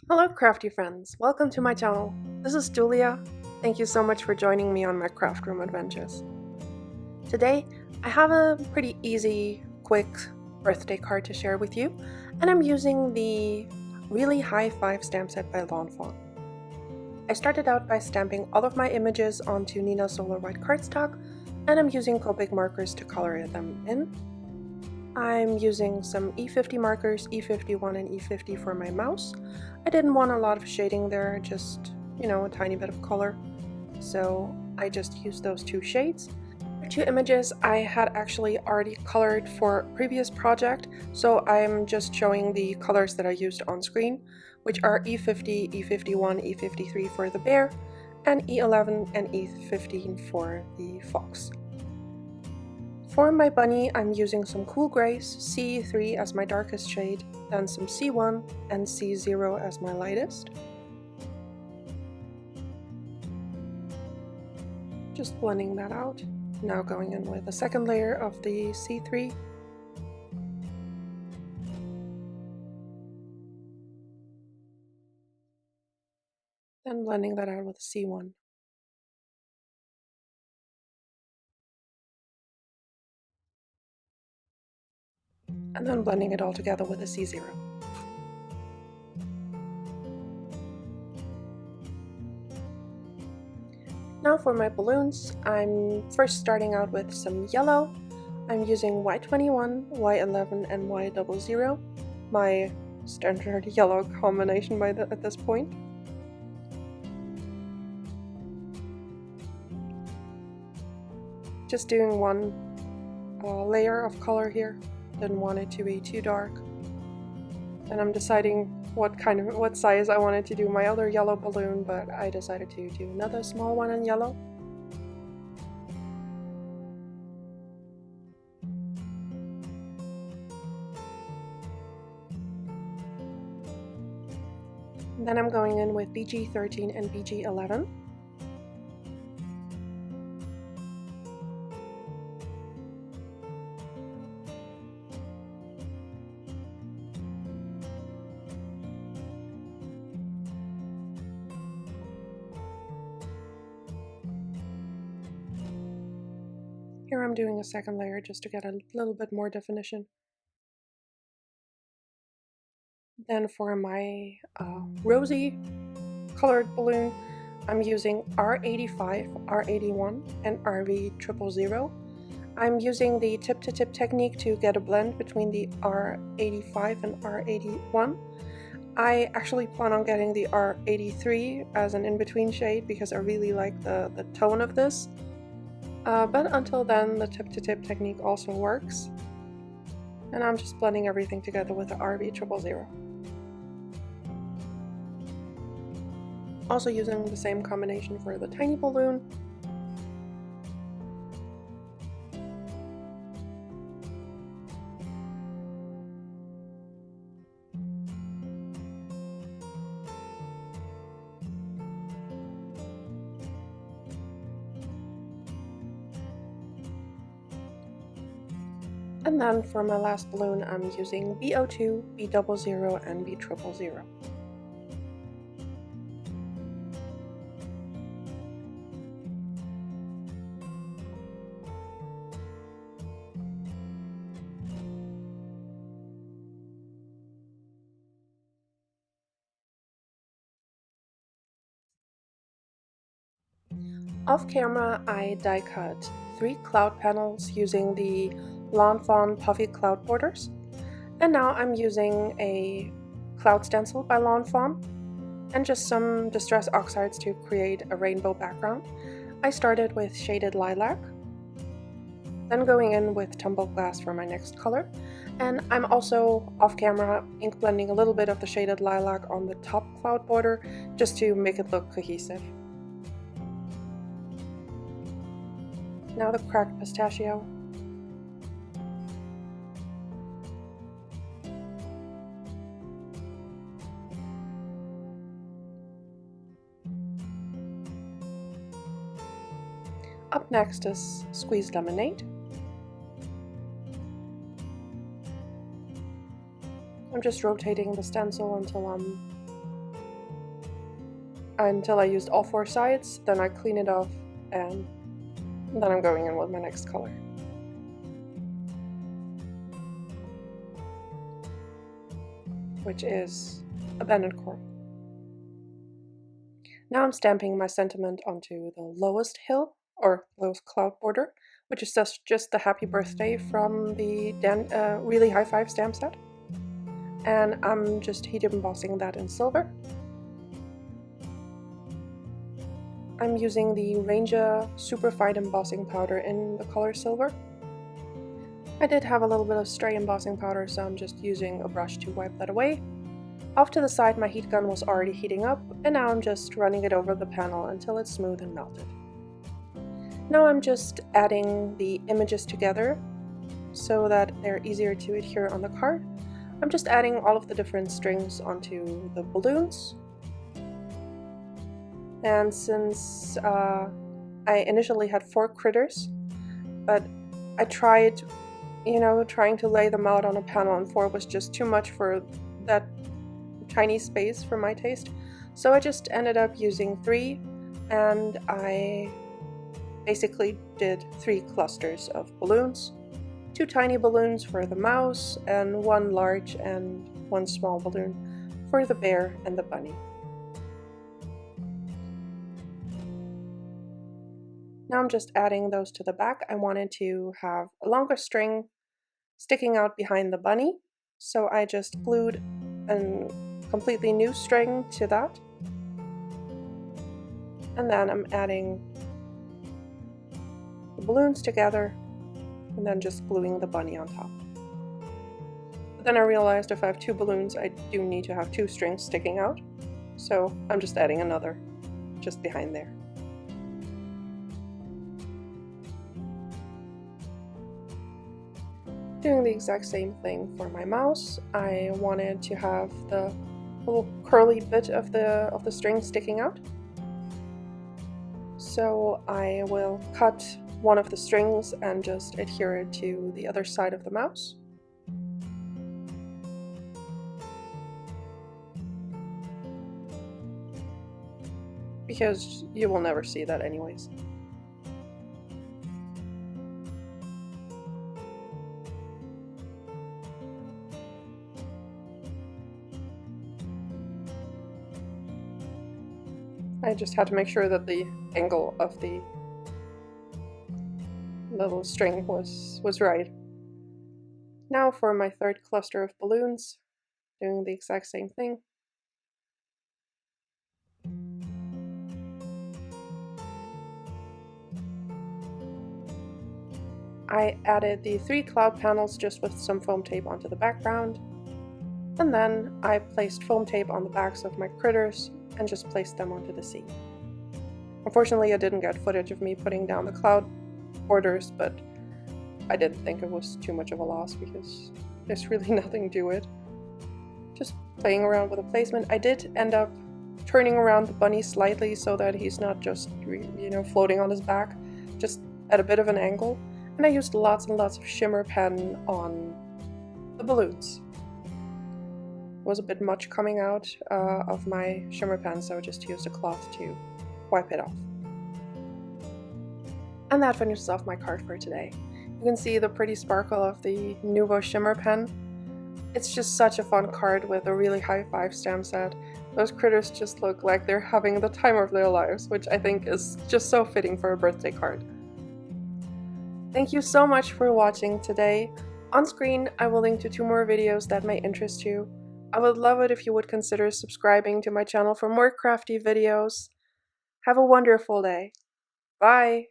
Hello crafty friends, welcome to my channel. This is Julia. Thank you so much for joining me on my craft room adventures. Today I have a pretty easy, quick birthday card to share with you, and I'm using the Really High 5 stamp set by Lawn Fawn. I started out by stamping all of my images onto Neenah Solar White cardstock, and I'm using Copic markers to color them in. I'm using some E50 markers, E51 and E50 for my mouse. I didn't want a lot of shading there, just, a tiny bit of color. So I just used those two shades. The two images I had actually already colored for a previous project, so I'm just showing the colors that I used on screen, which are E50, E51, E53 for the bear, and E11 and E15 for the fox. For my bunny, I'm using some cool grays, C3 as my darkest shade, then some C1 and C0 as my lightest. Just blending that out. Now going in with a second layer of the C3. Then blending that out with a C1. And then blending it all together with a C0. Now for my balloons, I'm first starting out with some yellow. I'm using Y21, Y11 and Y00, my standard yellow combination at this point. Just doing one layer of color here. Didn't want it to be too dark. And I'm deciding what size I wanted to do my other yellow balloon, but I decided to do another small one in yellow. And then I'm going in with BG13 and BG11. Here I'm doing a second layer just to get a little bit more definition. Then for my rosy colored balloon, I'm using R85, R81, and RV000. I'm using the tip-to-tip technique to get a blend between the R85 and R81. I actually plan on getting the R83 as an in-between shade because I really like the tone of this. But until then, the tip-to-tip technique also works. And I'm just blending everything together with the RV000. Also using the same combination for the tiny balloon. And then for my last balloon, I'm using B02, B00, and B000. Off camera, I die cut 3 cloud panels using the Lawn Fawn Puffy cloud borders, and now I'm using a cloud stencil by Lawn Fawn and just some distress oxides to create a rainbow background. I started with shaded lilac, then going in with tumbled glass for my next color, and I'm also off camera ink blending a little bit of the shaded lilac on the top cloud border just to make it look cohesive. Now the cracked pistachio. Up next is squeezed lemonade. I'm just rotating the stencil until I'm until I used all 4 sides, then I clean it off, and then I'm going in with my next color. Which is Abandoned Coral. Now I'm stamping my sentiment onto the lowest hill, or lowest cloud border, which is just the happy birthday from the Really High Five stamp set. And I'm just heat embossing that in silver. I'm using the Ranger Superfine embossing powder in the color silver. I did have a little bit of stray embossing powder, so I'm just using a brush to wipe that away. Off to the side, my heat gun was already heating up, and now I'm just running it over the panel until it's smooth and melted. Now I'm just adding the images together so that they're easier to adhere on the card. I'm just adding all of the different strings onto the balloons. And since I initially had 4 critters, but I tried, trying to lay them out on a panel, and 4 was just too much for that tiny space for my taste. So I just ended up using 3, and I basically did 3 clusters of balloons. 2 tiny balloons for the mouse, and 1 large and 1 small balloon for the bear and the bunny. Now I'm just adding those to the back. I wanted to have a longer string sticking out behind the bunny, so I just glued a completely new string to that. And then I'm adding the balloons together and then just gluing the bunny on top. But then I realized if I have 2 balloons, I do need to have 2 strings sticking out, so I'm just adding another just behind there. Doing the exact same thing for my mouse. I wanted to have the little curly bit of the string sticking out. So I will cut one of the strings and just adhere it to the other side of the mouse. Because you will never see that anyways. I just had to make sure that the angle of the little string was right. Now for my 3rd cluster of balloons, doing the exact same thing. I added the 3 cloud panels just with some foam tape onto the background, and then I placed foam tape on the backs of my critters and just placed them onto the sea. Unfortunately, I didn't get footage of me putting down the cloud borders, but I didn't think it was too much of a loss because there's really nothing to it. Just playing around with the placement. I did end up turning around the bunny slightly so that he's not just, floating on his back, just at a bit of an angle. And I used lots and lots of shimmer pen on the balloons. Was a bit much coming out of my shimmer pen, so I just used a cloth to wipe it off. And that finishes off my card for today. You can see the pretty sparkle of the Nuvo shimmer pen. It's just such a fun card with a really high 5 stamp set. Those critters just look like they're having the time of their lives, which I think is just so fitting for a birthday card. Thank you so much for watching today. On screen, I will link to 2 more videos that may interest you. I would love it if you would consider subscribing to my channel for more crafty videos. Have a wonderful day. Bye!